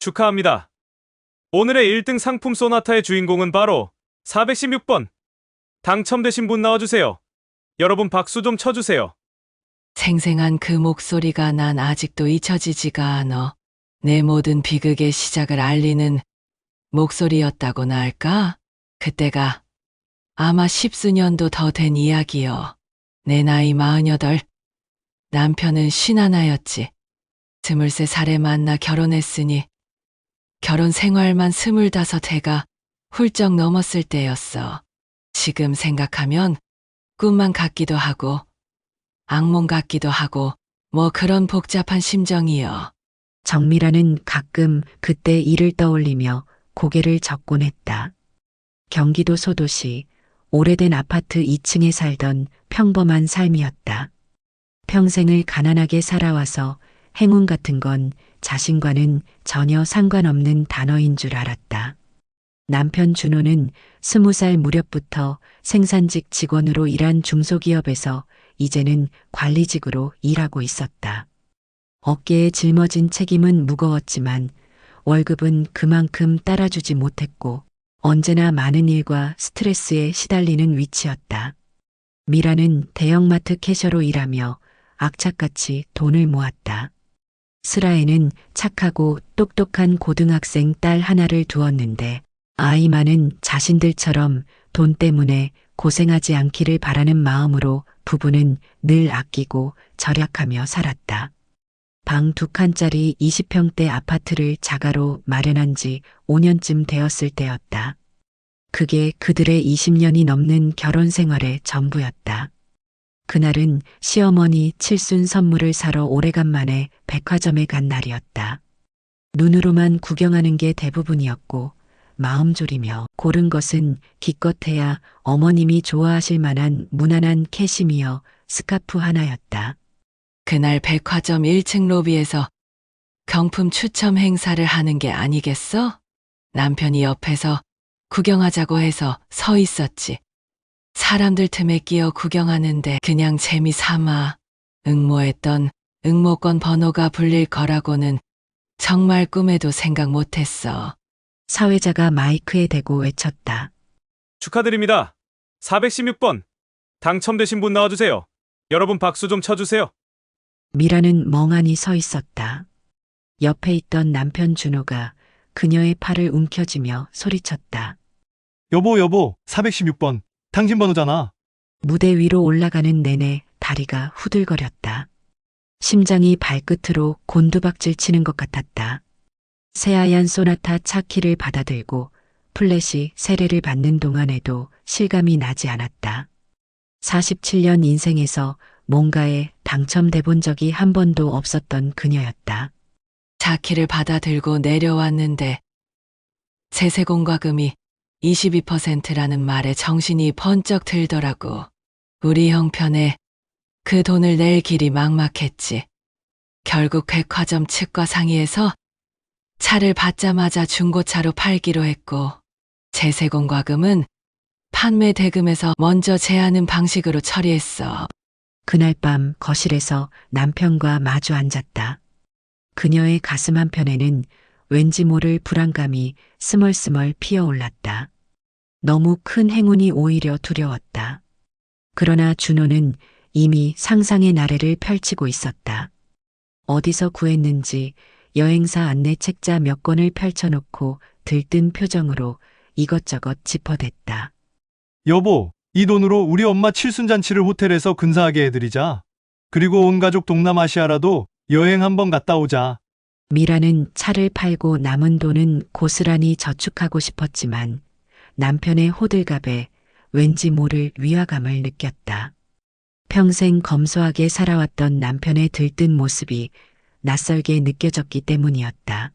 축하합니다. 오늘의 1등 상품 소나타의 주인공은 바로 416번. 당첨되신 분 나와주세요. 여러분 박수 좀 쳐주세요. 생생한 그 목소리가 난 아직도 잊혀지지가 않아. 내 모든 비극의 시작을 알리는 목소리였다고나 할까? 그때가 아마 십수년도 더 된 이야기여. 내 나이 48, 남편은 51였지. 23살에 만나 결혼했으니 결혼 생활만 25해가 훌쩍 넘었을 때였어. 지금 생각하면 꿈만 같기도 하고 악몽 같기도 하고 뭐 그런 복잡한 심정이여. 정미라는 가끔 그때 일을 떠올리며 고개를 젓곤 했다. 경기도 소도시 오래된 아파트 2층에 살던 평범한 삶이었다. 평생을 가난하게 살아와서 행운 같은 건 자신과는 전혀 상관없는 단어인 줄 알았다. 남편 준호는 20살 무렵부터 생산직 직원으로 일한 중소기업에서 이제는 관리직으로 일하고 있었다. 어깨에 짊어진 책임은 무거웠지만 월급은 그만큼 따라주지 못했고 언제나 많은 일과 스트레스에 시달리는 위치였다. 미라는 대형마트 캐셔로 일하며 악착같이 돈을 모았다. 슬아에는 착하고 똑똑한 고등학생 딸 하나를 두었는데 아이만은 자신들처럼 돈 때문에 고생하지 않기를 바라는 마음으로 부부는 늘 아끼고 절약하며 살았다. 방 2칸짜리 20평대 아파트를 자가로 마련한 지 5년쯤 되었을 때였다. 그게 그들의 20년이 넘는 결혼 생활의 전부였다. 그날은 시어머니 칠순 선물을 사러 오래간만에 백화점에 간 날이었다. 눈으로만 구경하는 게 대부분이었고 마음 졸이며 고른 것은 기껏해야 어머님이 좋아하실 만한 무난한 캐시미어 스카프 하나였다. 그날 백화점 1층 로비에서 경품 추첨 행사를 하는 게 아니겠어? 남편이 옆에서 구경하자고 해서 서 있었지. 사람들 틈에 끼어 구경하는데 그냥 재미 삼아 응모했던 응모권 번호가 불릴 거라고는 정말 꿈에도 생각 못했어. 사회자가 마이크에 대고 외쳤다. 축하드립니다. 416번. 당첨되신 분 나와주세요. 여러분 박수 좀 쳐주세요. 미라는 멍하니 서 있었다. 옆에 있던 남편 준호가 그녀의 팔을 움켜쥐며 소리쳤다. 여보, 416번. 당신 번호잖아. 무대 위로 올라가는 내내 다리가 후들거렸다. 심장이 발끝으로 곤두박질 치는 것 같았다. 새하얀 소나타 차 키를 받아들고 플랫이 세례를 받는 동안에도 실감이 나지 않았다. 47년 인생에서 뭔가에 당첨돼 본 적이 한 번도 없었던 그녀였다. 차키를 받아들고 내려왔는데 세세공과금이 22%라는 말에 정신이 번쩍 들더라고. 우리 형편에 그 돈을 낼 길이 막막했지. 결국 백화점 측과 상의해서 차를 받자마자 중고차로 팔기로 했고 세세공과금은 판매 대금에서 먼저 제하는 방식으로 처리했어. 그날 밤 거실에서 남편과 마주 앉았다. 그녀의 가슴 한편에는 왠지 모를 불안감이 스멀스멀 피어올랐다. 너무 큰 행운이 오히려 두려웠다. 그러나 준호는 이미 상상의 나래를 펼치고 있었다. 어디서 구했는지 여행사 안내 책자 몇 권을 펼쳐놓고 들뜬 표정으로 이것저것 짚어댔다. 여보, 이 돈으로 우리 엄마 칠순잔치를 호텔에서 근사하게 해드리자. 그리고 온 가족 동남아시아라도 여행 한번 갔다 오자. 미라는 차를 팔고 남은 돈은 고스란히 저축하고 싶었지만 남편의 호들갑에 왠지 모를 위화감을 느꼈다. 평생 검소하게 살아왔던 남편의 들뜬 모습이 낯설게 느껴졌기 때문이었다.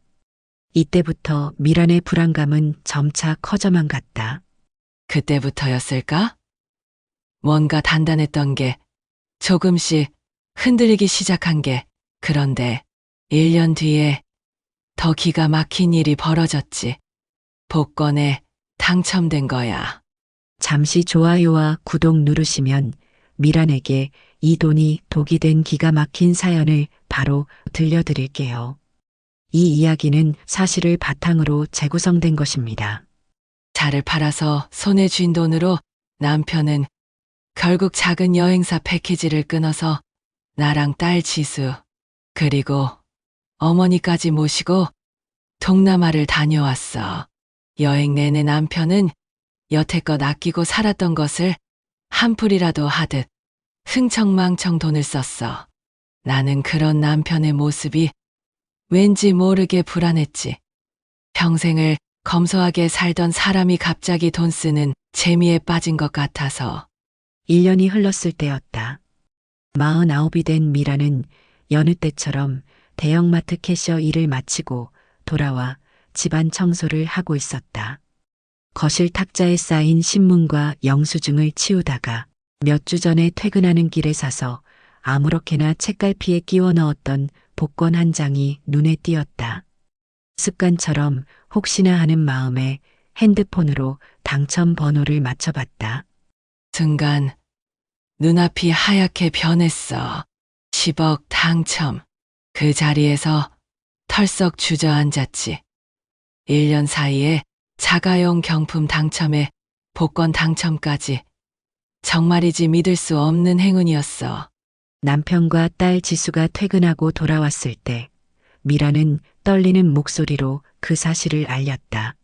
이때부터 미란의 불안감은 점차 커져만 갔다. 그때부터였을까? 뭔가 단단했던 게 조금씩 흔들리기 시작한 게 그런데 1년 뒤에 더 기가 막힌 일이 벌어졌지. 복권에 당첨된 거야. 잠시 좋아요와 구독 누르시면 미란에게 이 돈이 독이 된 기가 막힌 사연을 바로 들려드릴게요. 이 이야기는 사실을 바탕으로 재구성된 것입니다. 차를 팔아서 손에 쥔 돈으로 남편은 결국 작은 여행사 패키지를 끊어서 나랑 딸 지수, 그리고 어머니까지 모시고 동남아를 다녀왔어. 여행 내내 남편은 여태껏 아끼고 살았던 것을 한 푼이라도 하듯 흥청망청 돈을 썼어. 나는 그런 남편의 모습이 왠지 모르게 불안했지. 평생을 검소하게 살던 사람이 갑자기 돈 쓰는 재미에 빠진 것 같아서. 1년이 흘렀을 때였다. 49이 된 미라는 여느 때처럼 대형마트 캐셔 일을 마치고 돌아와 집안 청소를 하고 있었다. 거실 탁자에 쌓인 신문과 영수증을 치우다가 몇 주 전에 퇴근하는 길에 사서 아무렇게나 책갈피에 끼워 넣었던 복권 한 장이 눈에 띄었다. 습관처럼 혹시나 하는 마음에 핸드폰으로 당첨 번호를 맞춰봤다. 순간 눈앞이 하얗게 변했어. 10억 당첨. 그 자리에서 털썩 주저앉았지. 1년 사이에 자가용 경품 당첨에 복권 당첨까지. 정말이지 믿을 수 없는 행운이었어. 남편과 딸 지수가 퇴근하고 돌아왔을 때 미라는 떨리는 목소리로 그 사실을 알렸다.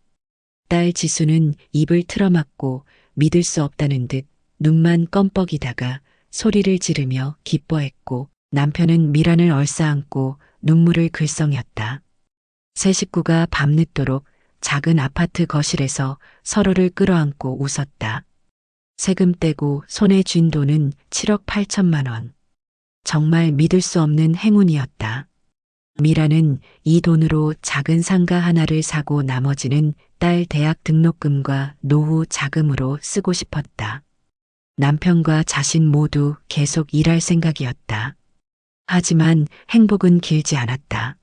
딸 지수는 입을 틀어막고 믿을 수 없다는 듯 눈만 껌뻑이다가 소리를 지르며 기뻐했고 남편은 미란을 얼싸안고 눈물을 글썽였다. 세 식구가 밤늦도록 작은 아파트 거실에서 서로를 끌어안고 웃었다. 세금 떼고 손에 쥔 돈은 7억 8천만 원. 정말 믿을 수 없는 행운이었다. 미라는 이 돈으로 작은 상가 하나를 사고 나머지는 딸 대학 등록금과 노후 자금으로 쓰고 싶었다. 남편과 자신 모두 계속 일할 생각이었다. 하지만 행복은 길지 않았다.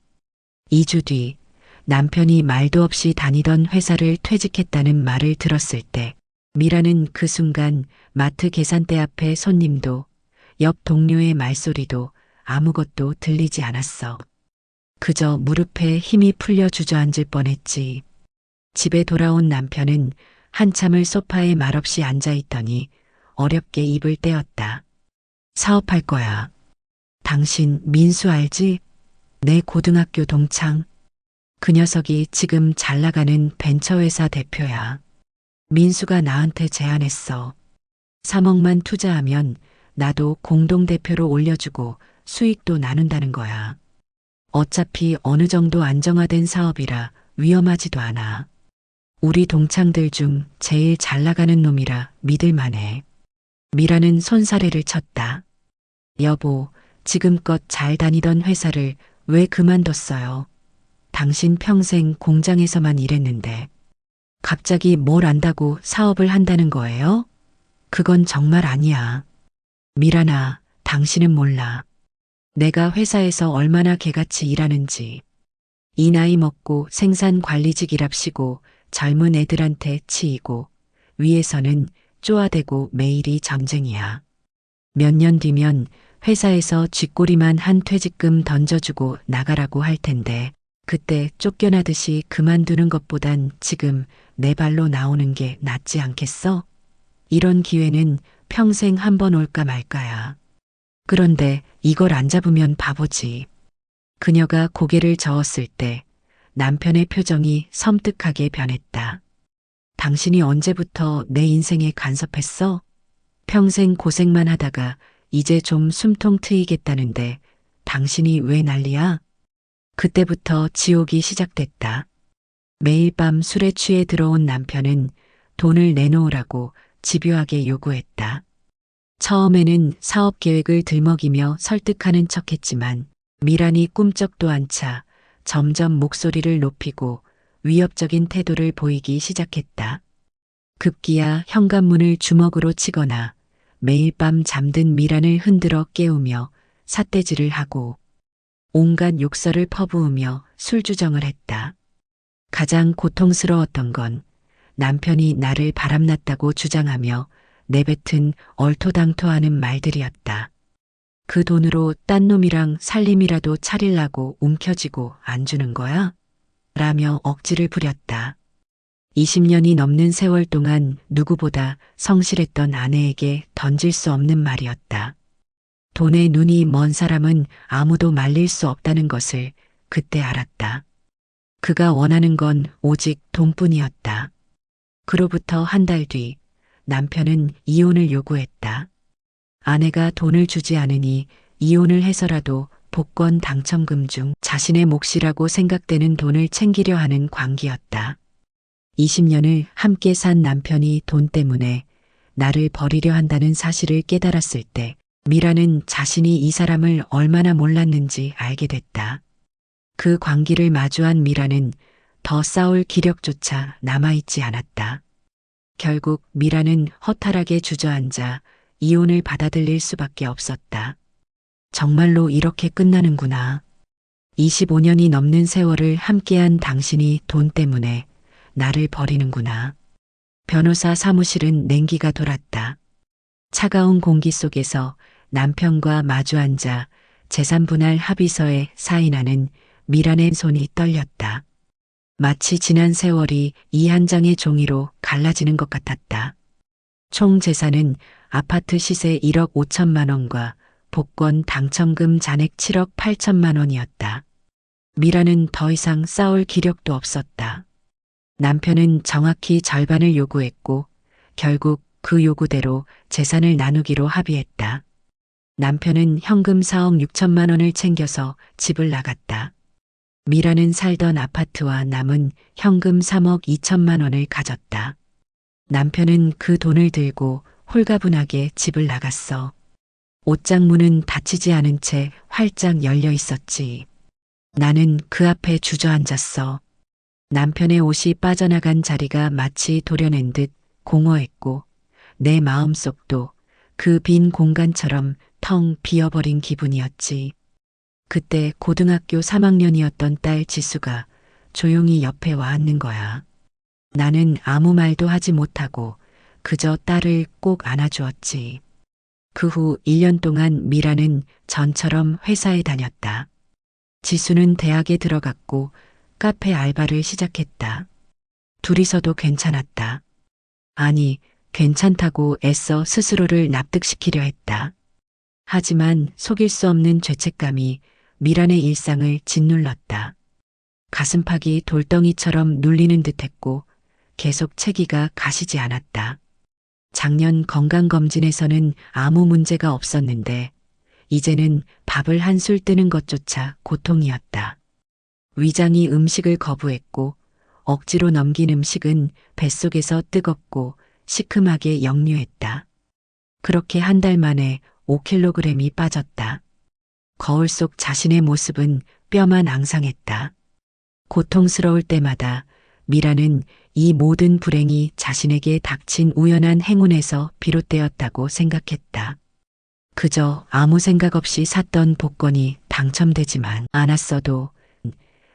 2주 뒤 남편이 말도 없이 다니던 회사를 퇴직했다는 말을 들었을 때 미라는 그 순간 마트 계산대 앞에 손님도 옆 동료의 말소리도 아무것도 들리지 않았어. 그저 무릎에 힘이 풀려 주저앉을 뻔했지. 집에 돌아온 남편은 한참을 소파에 말없이 앉아있더니 어렵게 입을 떼었다. 사업할 거야. 당신 민수 알지? 내 고등학교 동창. 그 녀석이 지금 잘 나가는 벤처회사 대표야. 민수가 나한테 제안했어. 3억만 투자하면 나도 공동대표로 올려주고 수익도 나눈다는 거야. 어차피 어느 정도 안정화된 사업이라 위험하지도 않아. 우리 동창들 중 제일 잘 나가는 놈이라 믿을만해. 미라는 손사래를 쳤다. 여보, 지금껏 잘 다니던 회사를 왜 그만뒀어요? 당신 평생 공장에서만 일했는데 갑자기 뭘 안다고 사업을 한다는 거예요? 그건 정말 아니야. 미라나, 당신은 몰라. 내가 회사에서 얼마나 개같이 일하는지. 이 나이 먹고 생산 관리직 일합시고 젊은 애들한테 치이고 위에서는 쪼아대고 매일이 전쟁이야. 몇 년 뒤면 회사에서 쥐꼬리만 한 퇴직금 던져주고 나가라고 할 텐데 그때 쫓겨나듯이 그만두는 것보단 지금 내 발로 나오는 게 낫지 않겠어? 이런 기회는 평생 한 번 올까 말까야. 그런데 이걸 안 잡으면 바보지. 그녀가 고개를 저었을 때 남편의 표정이 섬뜩하게 변했다. 당신이 언제부터 내 인생에 간섭했어? 평생 고생만 하다가 이제 좀 숨통 트이겠다는데 당신이 왜 난리야? 그때부터 지옥이 시작됐다. 매일 밤 술에 취해 들어온 남편은 돈을 내놓으라고 집요하게 요구했다. 처음에는 사업 계획을 들먹이며 설득하는 척했지만 미란이 꿈쩍도 안 차 점점 목소리를 높이고 위협적인 태도를 보이기 시작했다. 급기야 현관문을 주먹으로 치거나 매일 밤 잠든 미란을 흔들어 깨우며 삿대질을 하고 온갖 욕설을 퍼부으며 술주정을 했다. 가장 고통스러웠던 건 남편이 나를 바람났다고 주장하며 내뱉은 얼토당토하는 말들이었다. 그 돈으로 딴 놈이랑 살림이라도 차릴라고 움켜쥐고 안 주는 거야? 라며 억지를 부렸다. 20년이 넘는 세월 동안 누구보다 성실했던 아내에게 던질 수 없는 말이었다. 돈에 눈이 먼 사람은 아무도 말릴 수 없다는 것을 그때 알았다. 그가 원하는 건 오직 돈뿐이었다. 그로부터 한 달 뒤 남편은 이혼을 요구했다. 아내가 돈을 주지 않으니 이혼을 해서라도 복권 당첨금 중 자신의 몫이라고 생각되는 돈을 챙기려 하는 관계였다. 20년을 함께 산 남편이 돈 때문에 나를 버리려 한다는 사실을 깨달았을 때 미라는 자신이 이 사람을 얼마나 몰랐는지 알게 됐다. 그 광기를 마주한 미라는 더 싸울 기력조차 남아있지 않았다. 결국 미라는 허탈하게 주저앉아 이혼을 받아들일 수밖에 없었다. 정말로 이렇게 끝나는구나. 25년이 넘는 세월을 함께한 당신이 돈 때문에 나를 버리는구나. 변호사 사무실은 냉기가 돌았다. 차가운 공기 속에서 남편과 마주 앉아 재산분할 합의서에 사인하는 미란의 손이 떨렸다. 마치 지난 세월이 이 한 장의 종이로 갈라지는 것 같았다. 총 재산은 아파트 시세 1억 5천만 원과 복권 당첨금 잔액 7억 8천만 원이었다. 미라는 더 이상 싸울 기력도 없었다. 남편은 정확히 절반을 요구했고 결국 그 요구대로 재산을 나누기로 합의했다. 남편은 현금 4억 6천만 원을 챙겨서 집을 나갔다. 미라는 살던 아파트와 남은 현금 3억 2천만 원을 가졌다. 남편은 그 돈을 들고 홀가분하게 집을 나갔어. 옷장 문은 닫히지 않은 채 활짝 열려 있었지. 나는 그 앞에 주저앉았어. 남편의 옷이 빠져나간 자리가 마치 도려낸 듯 공허했고 내 마음속도 그 빈 공간처럼 텅 비어버린 기분이었지. 그때 고등학교 3학년이었던 딸 지수가 조용히 옆에 와 앉는 거야. 나는 아무 말도 하지 못하고 그저 딸을 꼭 안아주었지. 그 후 1년 동안 미라는 전처럼 회사에 다녔다. 지수는 대학에 들어갔고 카페 알바를 시작했다. 둘이서도 괜찮았다. 아니, 괜찮다고 애써 스스로를 납득시키려 했다. 하지만 속일 수 없는 죄책감이 미란의 일상을 짓눌렀다. 가슴팍이 돌덩이처럼 눌리는 듯했고 계속 체기가 가시지 않았다. 작년 건강검진에서는 아무 문제가 없었는데 이제는 밥을 한술 뜨는 것조차 고통이었다. 위장이 음식을 거부했고 억지로 넘긴 음식은 뱃속에서 뜨겁고 시큼하게 역류했다. 그렇게 한 달 만에 5kg이 빠졌다. 거울 속 자신의 모습은 뼈만 앙상했다. 고통스러울 때마다 미라는 이 모든 불행이 자신에게 닥친 우연한 행운에서 비롯되었다고 생각했다. 그저 아무 생각 없이 샀던 복권이 당첨되지만 않았어도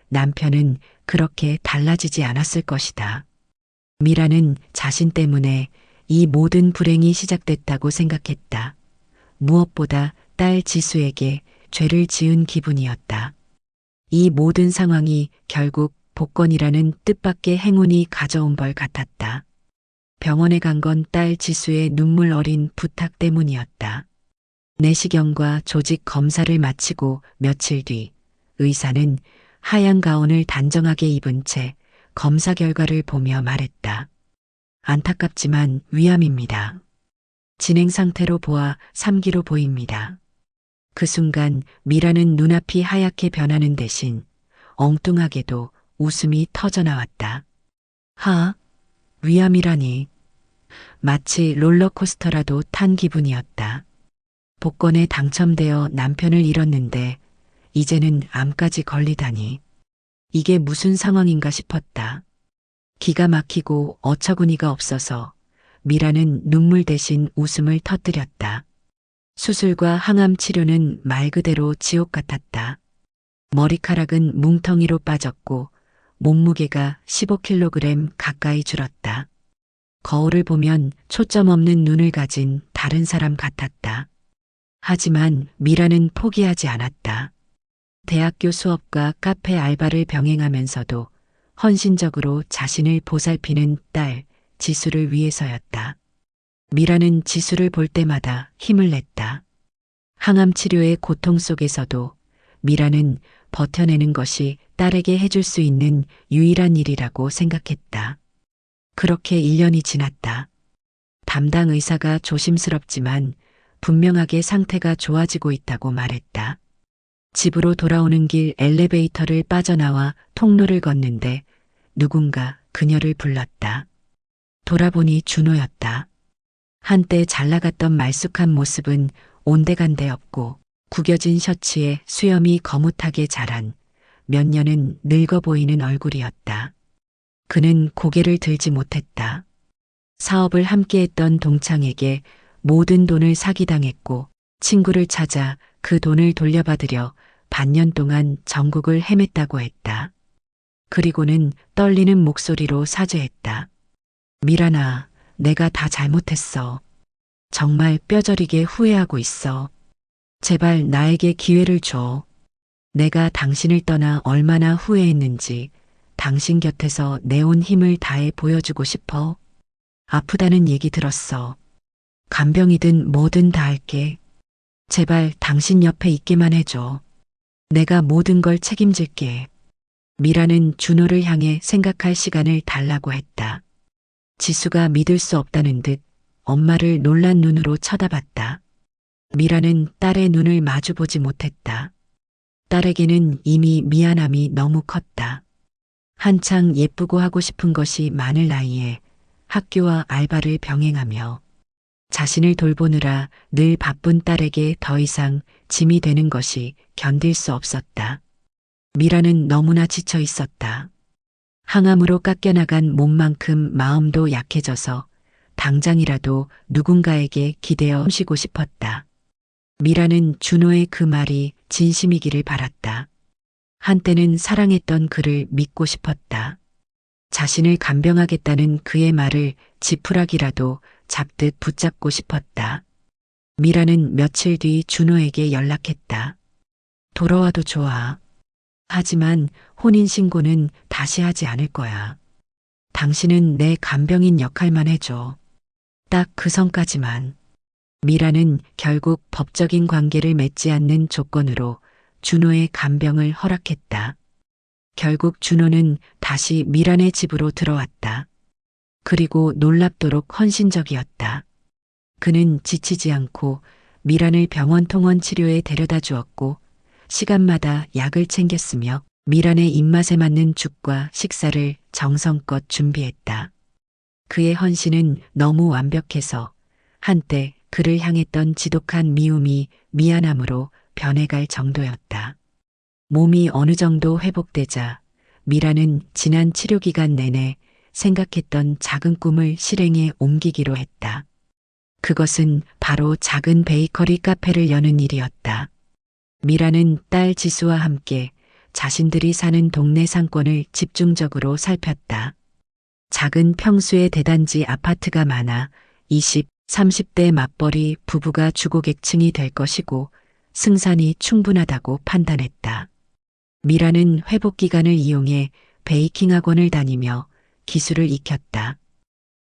남편은 그렇게 달라지지 않았을 것이다. 미라는 자신 때문에 이 모든 불행이 시작됐다고 생각했다. 무엇보다 딸 지수에게 죄를 지은 기분이었다. 이 모든 상황이 결국 복권이라는 뜻밖의 행운이 가져온 벌 같았다. 병원에 간 건 딸 지수의 눈물 어린 부탁 때문이었다. 내시경과 조직 검사를 마치고 며칠 뒤 의사는 하얀 가운을 단정하게 입은 채 검사 결과를 보며 말했다. 안타깝지만 위암입니다. 진행 상태로 보아 3기로 보입니다. 그 순간 미라는 눈앞이 하얗게 변하는 대신 엉뚱하게도 웃음이 터져나왔다. 위암이라니. 마치 롤러코스터라도 탄 기분이었다. 복권에 당첨되어 남편을 잃었는데 이제는 암까지 걸리다니. 이게 무슨 상황인가 싶었다. 기가 막히고 어처구니가 없어서 미라는 눈물 대신 웃음을 터뜨렸다. 수술과 항암 치료는 말 그대로 지옥 같았다. 머리카락은 뭉텅이로 빠졌고 몸무게가 15kg 가까이 줄었다. 거울을 보면 초점 없는 눈을 가진 다른 사람 같았다. 하지만 미라는 포기하지 않았다. 대학교 수업과 카페 알바를 병행하면서도 헌신적으로 자신을 보살피는 딸 지수를 위해서였다. 미라는 지수를 볼 때마다 힘을 냈다. 항암 치료의 고통 속에서도 미라는 버텨내는 것이 딸에게 해줄 수 있는 유일한 일이라고 생각했다. 그렇게 1년이 지났다. 담당 의사가 조심스럽지만 분명하게 상태가 좋아지고 있다고 말했다. 집으로 돌아오는 길 엘리베이터를 빠져나와 통로를 걷는데 누군가 그녀를 불렀다. 돌아보니 준호였다. 한때 잘 나갔던 말쑥한 모습은 온데간데 없고 구겨진 셔츠에 수염이 거뭇하게 자란 몇 년은 늙어 보이는 얼굴이었다. 그는 고개를 들지 못했다. 사업을 함께했던 동창에게 모든 돈을 사기당했고 친구를 찾아 그 돈을 돌려받으려 반년 동안 전국을 헤맸다고 했다. 그리고는 떨리는 목소리로 사죄했다. 미란아, 내가 다 잘못했어. 정말 뼈저리게 후회하고 있어. 제발 나에게 기회를 줘. 내가 당신을 떠나 얼마나 후회했는지 당신 곁에서 내온 힘을 다해 보여주고 싶어. 아프다는 얘기 들었어. 간병이든 뭐든 다 할게. 제발 당신 옆에 있게만 해줘. 내가 모든 걸 책임질게. 미라는 준호를 향해 생각할 시간을 달라고 했다. 지수가 믿을 수 없다는 듯 엄마를 놀란 눈으로 쳐다봤다. 미라는 딸의 눈을 마주보지 못했다. 딸에게는 이미 미안함이 너무 컸다. 한창 예쁘고 하고 싶은 것이 많을 나이에 학교와 알바를 병행하며 자신을 돌보느라 늘 바쁜 딸에게 더 이상 짐이 되는 것이 견딜 수 없었다. 미라는 너무나 지쳐 있었다. 항암으로 깎여나간 몸만큼 마음도 약해져서 당장이라도 누군가에게 기대어 쉬고 싶었다. 미라는 준호의 그 말이 진심이기를 바랐다. 한때는 사랑했던 그를 믿고 싶었다. 자신을 간병하겠다는 그의 말을 지푸라기라도 잡듯 붙잡고 싶었다. 미라는 며칠 뒤 준호에게 연락했다. 돌아와도 좋아. 하지만 혼인신고는 다시 하지 않을 거야. 당신은 내 간병인 역할만 해줘. 딱 그 선까지만. 미라는 결국 법적인 관계를 맺지 않는 조건으로 준호의 간병을 허락했다. 결국 준호는 다시 미란의 집으로 들어왔다. 그리고 놀랍도록 헌신적이었다. 그는 지치지 않고 미란을 병원 통원 치료에 데려다 주었고 시간마다 약을 챙겼으며 미란의 입맛에 맞는 죽과 식사를 정성껏 준비했다. 그의 헌신은 너무 완벽해서 한때 그를 향했던 지독한 미움이 미안함으로 변해갈 정도였다. 몸이 어느 정도 회복되자 미라는 지난 치료 기간 내내 생각했던 작은 꿈을 실행에 옮기기로 했다. 그것은 바로 작은 베이커리 카페를 여는 일이었다. 미라는 딸 지수와 함께 자신들이 사는 동네 상권을 집중적으로 살폈다. 작은 평수의 대단지 아파트가 많아 20, 30대 맞벌이 부부가 주고객층이 될 것이고 승산이 충분하다고 판단했다. 미라는 회복 기간을 이용해 베이킹 학원을 다니며 기술을 익혔다.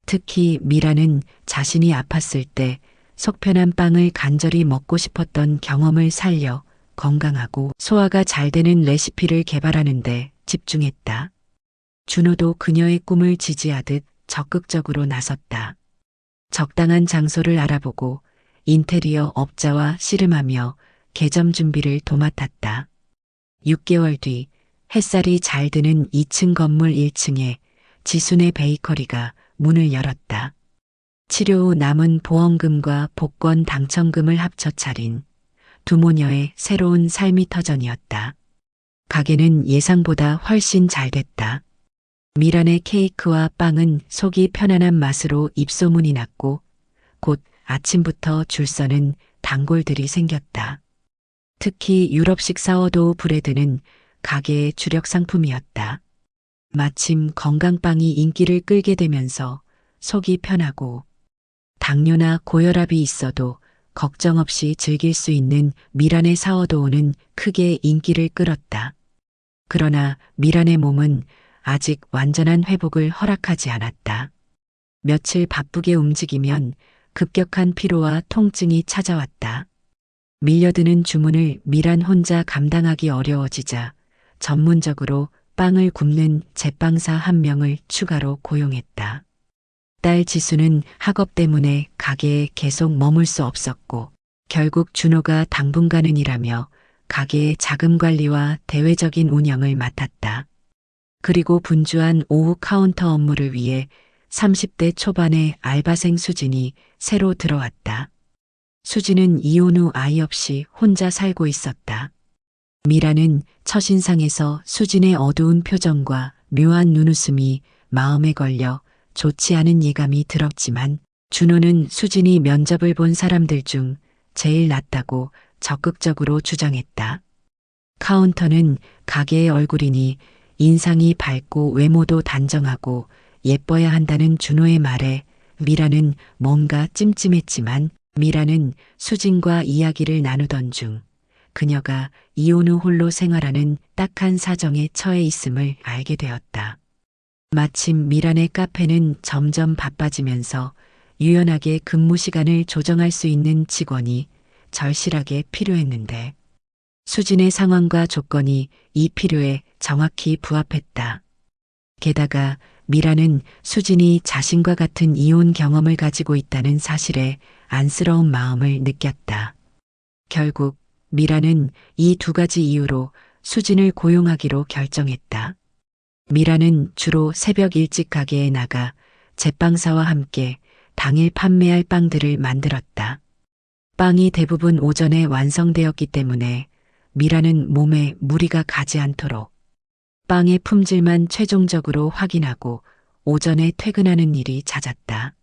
특히 미라는 자신이 아팠을 때 속편한 빵을 간절히 먹고 싶었던 경험을 살려 건강하고 소화가 잘 되는 레시피를 개발하는 데 집중했다. 준호도 그녀의 꿈을 지지하듯 적극적으로 나섰다. 적당한 장소를 알아보고 인테리어 업자와 씨름하며 개점 준비를 도맡았다. 6개월 뒤 햇살이 잘 드는 2층 건물 1층에 지순의 베이커리가 문을 열었다. 치료 후 남은 보험금과 복권 당첨금을 합쳐 차린 두 모녀의 새로운 삶이 터전이었다. 가게는 예상보다 훨씬 잘 됐다. 미란의 케이크와 빵은 속이 편안한 맛으로 입소문이 났고 곧 아침부터 줄 서는 단골들이 생겼다. 특히 유럽식 사워도우 브레드는 가게의 주력 상품이었다. 마침 건강빵이 인기를 끌게 되면서 속이 편하고 당뇨나 고혈압이 있어도 걱정 없이 즐길 수 있는 미란의 사워도우는 크게 인기를 끌었다. 그러나 미란의 몸은 아직 완전한 회복을 허락하지 않았다. 며칠 바쁘게 움직이면 급격한 피로와 통증이 찾아왔다. 밀려드는 주문을 미란 혼자 감당하기 어려워지자 전문적으로 빵을 굽는 제빵사 한 명을 추가로 고용했다. 딸 지수는 학업 때문에 가게에 계속 머물 수 없었고 결국 준호가 당분간은 일하며 가게의 자금 관리와 대외적인 운영을 맡았다. 그리고 분주한 오후 카운터 업무를 위해 30대 초반의 알바생 수진이 새로 들어왔다. 수진은 이혼 후 아이 없이 혼자 살고 있었다. 미라는 첫인상에서 수진의 어두운 표정과 묘한 눈웃음이 마음에 걸려 좋지 않은 예감이 들었지만 준호는 수진이 면접을 본 사람들 중 제일 낫다고 적극적으로 주장했다. 카운터는 가게의 얼굴이니 인상이 밝고 외모도 단정하고 예뻐야 한다는 준호의 말에 미라는 뭔가 찜찜했지만 미라는 수진과 이야기를 나누던 중 그녀가 이혼 후 홀로 생활하는 딱한 사정에 처해 있음을 알게 되었다. 마침 미란의 카페는 점점 바빠지면서 유연하게 근무 시간을 조정할 수 있는 직원이 절실하게 필요했는데 수진의 상황과 조건이 이 필요에 정확히 부합했다. 게다가 미라는 수진이 자신과 같은 이혼 경험을 가지고 있다는 사실에 안쓰러운 마음을 느꼈다. 결국 미라는 이 두 가지 이유로 수진을 고용하기로 결정했다. 미라는 주로 새벽 일찍 가게에 나가 제빵사와 함께 당일 판매할 빵들을 만들었다. 빵이 대부분 오전에 완성되었기 때문에 미라는 몸에 무리가 가지 않도록 빵의 품질만 최종적으로 확인하고 오전에 퇴근하는 일이 잦았다.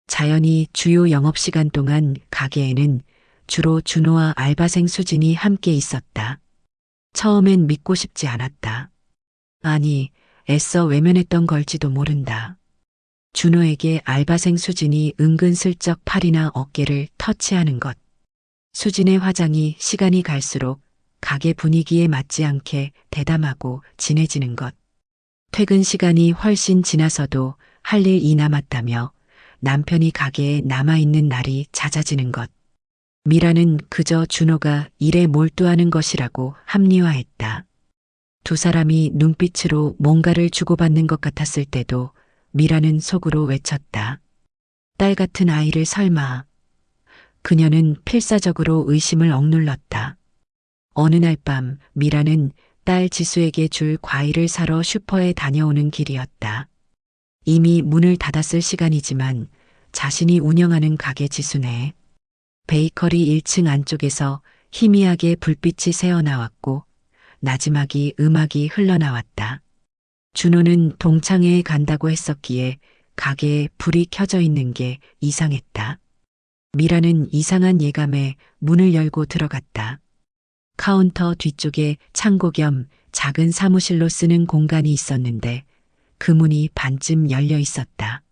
자연히 주요 영업시간 동안 가게에는 주로 준호와 알바생 수진이 함께 있었다. 처음엔 믿고 싶지 않았다. 아니, 애써 외면했던 걸지도 모른다. 준호에게 알바생 수진이 은근슬쩍 팔이나 어깨를 터치하는 것. 수진의 화장이 시간이 갈수록 가게 분위기에 맞지 않게 대담하고 진해지는 것. 퇴근 시간이 훨씬 지나서도 할 일이 남았다며 남편이 가게에 남아있는 날이 잦아지는 것. 미라는 그저 준호가 일에 몰두하는 것이라고 합리화했다. 두 사람이 눈빛으로 뭔가를 주고받는 것 같았을 때도 미라는 속으로 외쳤다. 딸 같은 아이를 설마. 그녀는 필사적으로 의심을 억눌렀다. 어느 날 밤 미라는 딸 지수에게 줄 과일을 사러 슈퍼에 다녀오는 길이었다. 이미 문을 닫았을 시간이지만 자신이 운영하는 가게 지수네. 베이커리 1층 안쪽에서 희미하게 불빛이 새어나왔고 나지막이 음악이 흘러나왔다. 준호는 동창회에 간다고 했었기에 가게에 불이 켜져 있는 게 이상했다. 미라는 이상한 예감에 문을 열고 들어갔다. 카운터 뒤쪽에 창고 겸 작은 사무실로 쓰는 공간이 있었는데 그 문이 반쯤 열려 있었다.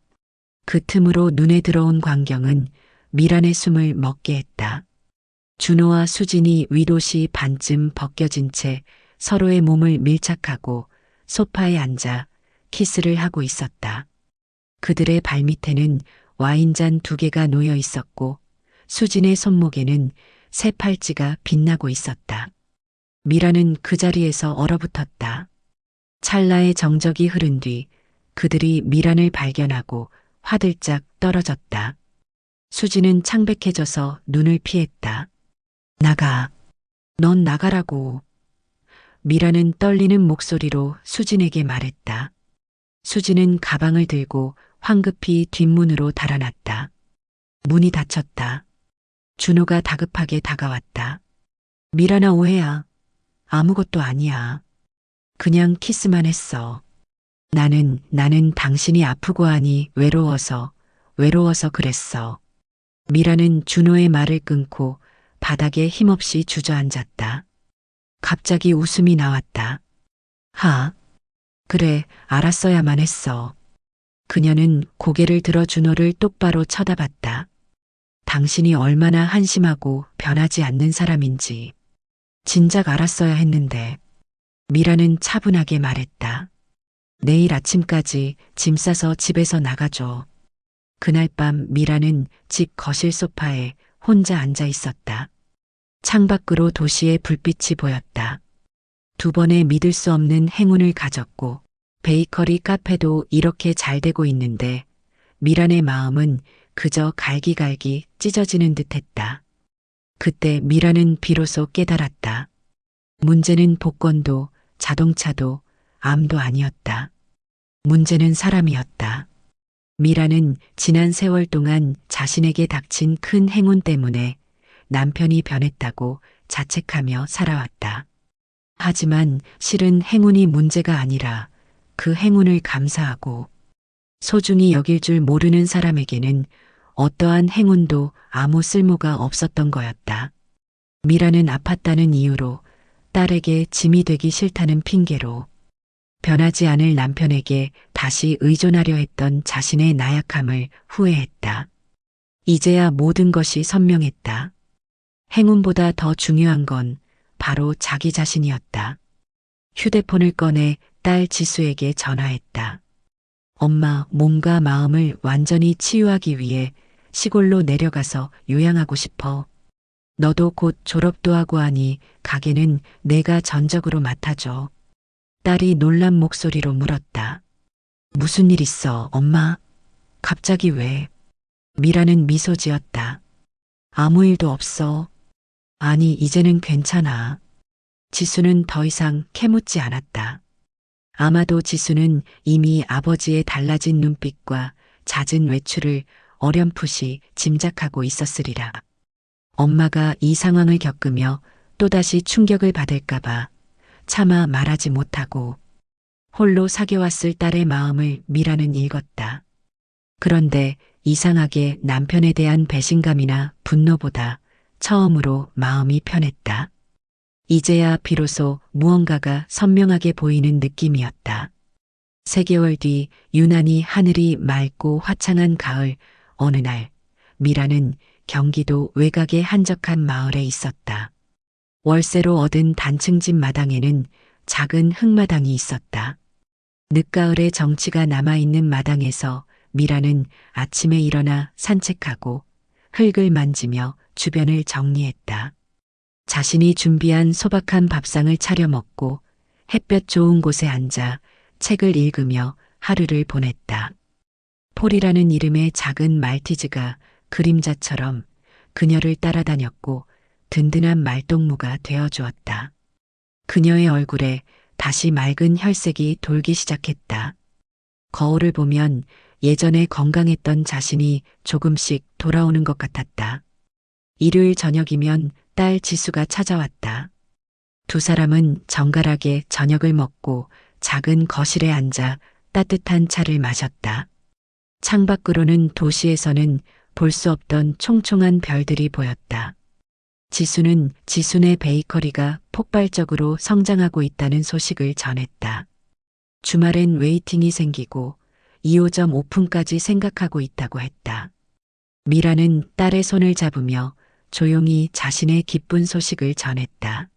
그 틈으로 눈에 들어온 광경은 미란의 숨을 먹게 했다. 준호와 수진이 위옷이 반쯤 벗겨진 채 서로의 몸을 밀착하고 소파에 앉아 키스를 하고 있었다. 그들의 발밑에는 와인잔 2개가 놓여 있었고 수진의 손목에는 새 팔찌가 빛나고 있었다. 미라는 그 자리에서 얼어붙었다. 찰나의 정적이 흐른 뒤 그들이 미란을 발견하고 화들짝 떨어졌다. 수진은 창백해져서 눈을 피했다. 나가. 넌 나가라고. 미라는 떨리는 목소리로 수진에게 말했다. 수진은 가방을 들고 황급히 뒷문으로 달아났다. 문이 닫혔다. 준호가 다급하게 다가왔다. 미라나 오해야. 아무것도 아니야. 그냥 키스만 했어. 나는 당신이 아프고 하니 외로워서 그랬어. 미라는 준호의 말을 끊고 바닥에 힘없이 주저앉았다. 갑자기 웃음이 나왔다. 그래, 알았어야만 했어. 그녀는 고개를 들어 준호를 똑바로 쳐다봤다. 당신이 얼마나 한심하고 변하지 않는 사람인지 진작 알았어야 했는데. 미라는 차분하게 말했다. 내일 아침까지 짐 싸서 집에서 나가줘. 그날 밤 미라는 집 거실 소파에 혼자 앉아 있었다. 창밖으로 도시의 불빛이 보였다. 두 번의 믿을 수 없는 행운을 가졌고 베이커리 카페도 이렇게 잘 되고 있는데 미란의 마음은 그저 갈기갈기 찢어지는 듯했다. 그때 미란은 비로소 깨달았다. 문제는 복권도 자동차도 암도 아니었다. 문제는 사람이었다. 미라는 지난 세월 동안 자신에게 닥친 큰 행운 때문에 남편이 변했다고 자책하며 살아왔다. 하지만 실은 행운이 문제가 아니라 그 행운을 감사하고 소중히 여길 줄 모르는 사람에게는 어떠한 행운도 아무 쓸모가 없었던 거였다. 미라는 아팠다는 이유로 딸에게 짐이 되기 싫다는 핑계로 변하지 않을 남편에게 다시 의존하려 했던 자신의 나약함을 후회했다. 이제야 모든 것이 선명했다. 행운보다 더 중요한 건 바로 자기 자신이었다. 휴대폰을 꺼내 딸 지수에게 전화했다. 엄마, 몸과 마음을 완전히 치유하기 위해 시골로 내려가서 요양하고 싶어. 너도 곧 졸업도 하고 하니 가게는 내가 전적으로 맡아줘. 딸이 놀란 목소리로 물었다. 무슨 일 있어, 엄마? 갑자기 왜? 미라는 미소 지었다. 아무 일도 없어. 아니, 이제는 괜찮아. 지수는 더 이상 캐묻지 않았다. 아마도 지수는 이미 아버지의 달라진 눈빛과 잦은 외출을 어렴풋이 짐작하고 있었으리라. 엄마가 이 상황을 겪으며 또다시 충격을 받을까봐 차마 말하지 못하고 홀로 사겨왔을 딸의 마음을 미라는 읽었다. 그런데 이상하게 남편에 대한 배신감이나 분노보다 처음으로 마음이 편했다. 이제야 비로소 무언가가 선명하게 보이는 느낌이었다. 3개월 뒤 유난히 하늘이 맑고 화창한 가을 어느 날 미라는 경기도 외곽의 한적한 마을에 있었다. 월세로 얻은 단층집 마당에는 작은 흙마당이 있었다. 늦가을의 정취가 남아있는 마당에서 미라는 아침에 일어나 산책하고 흙을 만지며 주변을 정리했다. 자신이 준비한 소박한 밥상을 차려 먹고 햇볕 좋은 곳에 앉아 책을 읽으며 하루를 보냈다. 폴이라는 이름의 작은 말티즈가 그림자처럼 그녀를 따라다녔고 든든한 말동무가 되어주었다. 그녀의 얼굴에 다시 맑은 혈색이 돌기 시작했다. 거울을 보면 예전에 건강했던 자신이 조금씩 돌아오는 것 같았다. 일요일 저녁이면 딸 지수가 찾아왔다. 두 사람은 정갈하게 저녁을 먹고 작은 거실에 앉아 따뜻한 차를 마셨다. 창밖으로는 도시에서는 볼 수 없던 총총한 별들이 보였다. 지수는 지순의 베이커리가 폭발적으로 성장하고 있다는 소식을 전했다. 주말엔 웨이팅이 생기고 2호점 오픈까지 생각하고 있다고 했다. 미라는 딸의 손을 잡으며 조용히 자신의 기쁜 소식을 전했다.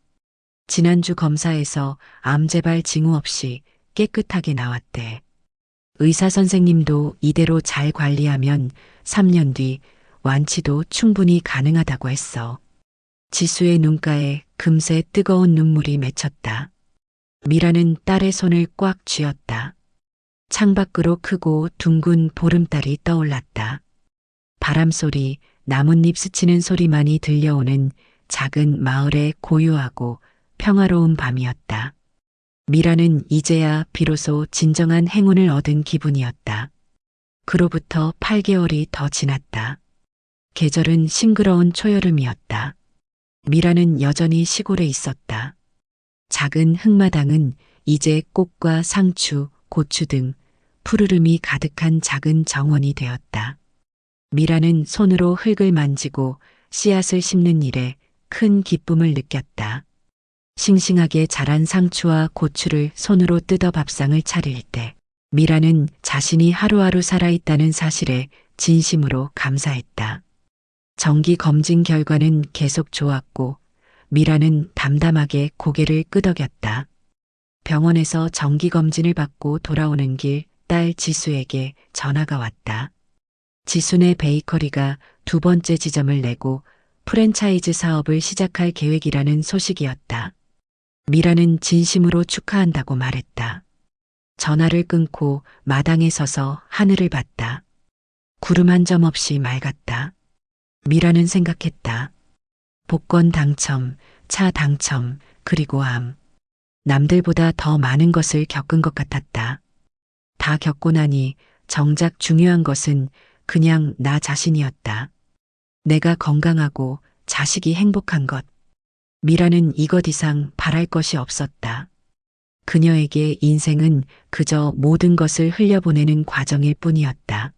지난주 검사에서 암 재발 징후 없이 깨끗하게 나왔대. 의사 선생님도 이대로 잘 관리하면 3년 뒤 완치도 충분히 가능하다고 했어. 지수의 눈가에 금세 뜨거운 눈물이 맺혔다. 미라는 딸의 손을 꽉 쥐었다. 창밖으로 크고 둥근 보름달이 떠올랐다. 바람소리, 나뭇잎 스치는 소리만이 들려오는 작은 마을의 고요하고 평화로운 밤이었다. 미라는 이제야 비로소 진정한 행운을 얻은 기분이었다. 그로부터 8개월이 더 지났다. 계절은 싱그러운 초여름이었다. 미라는 여전히 시골에 있었다. 작은 흙마당은 이제 꽃과 상추, 고추 등 푸르름이 가득한 작은 정원이 되었다. 미라는 손으로 흙을 만지고 씨앗을 심는 일에 큰 기쁨을 느꼈다. 싱싱하게 자란 상추와 고추를 손으로 뜯어 밥상을 차릴 때 미라는 자신이 하루하루 살아있다는 사실에 진심으로 감사했다. 정기 검진 결과는 계속 좋았고 미라는 담담하게 고개를 끄덕였다. 병원에서 정기 검진을 받고 돌아오는 길 딸 지수에게 전화가 왔다. 지수네 베이커리가 두 번째 지점을 내고 프랜차이즈 사업을 시작할 계획이라는 소식이었다. 미라는 진심으로 축하한다고 말했다. 전화를 끊고 마당에 서서 하늘을 봤다. 구름 한 점 없이 맑았다. 미라는 생각했다. 복권 당첨, 차 당첨, 그리고 암. 남들보다 더 많은 것을 겪은 것 같았다. 다 겪고 나니 정작 중요한 것은 그냥 나 자신이었다. 내가 건강하고 자식이 행복한 것. 미라는 이것 이상 바랄 것이 없었다. 그녀에게 인생은 그저 모든 것을 흘려보내는 과정일 뿐이었다.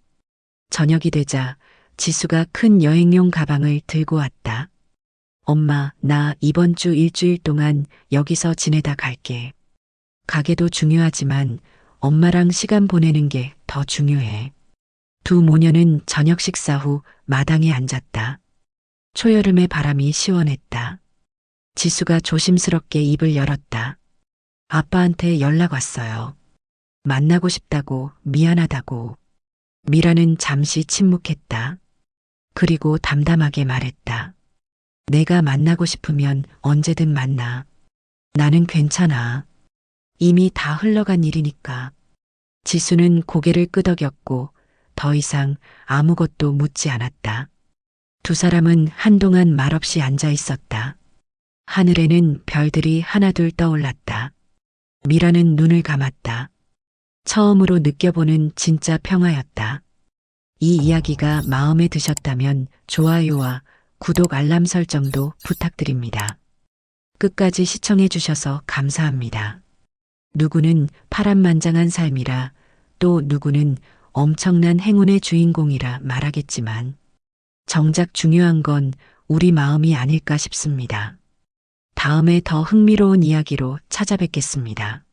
저녁이 되자 지수가 큰 여행용 가방을 들고 왔다. 엄마, 나 이번 주 일주일 동안 여기서 지내다 갈게. 가게도 중요하지만 엄마랑 시간 보내는 게 더 중요해. 두 모녀는 저녁 식사 후 마당에 앉았다. 초여름의 바람이 시원했다. 지수가 조심스럽게 입을 열었다. 아빠한테 연락 왔어요. 만나고 싶다고, 미안하다고. 미라는 잠시 침묵했다. 그리고 담담하게 말했다. 내가 만나고 싶으면 언제든 만나. 나는 괜찮아. 이미 다 흘러간 일이니까. 지수는 고개를 끄덕였고 더 이상 아무것도 묻지 않았다. 두 사람은 한동안 말없이 앉아 있었다. 하늘에는 별들이 하나둘 떠올랐다. 미라는 눈을 감았다. 처음으로 느껴보는 진짜 평화였다. 이 이야기가 마음에 드셨다면 좋아요와 구독 알람 설정도 부탁드립니다. 끝까지 시청해 주셔서 감사합니다. 누구는 파란만장한 삶이라 또 누구는 엄청난 행운의 주인공이라 말하겠지만 정작 중요한 건 우리 마음이 아닐까 싶습니다. 다음에 더 흥미로운 이야기로 찾아뵙겠습니다.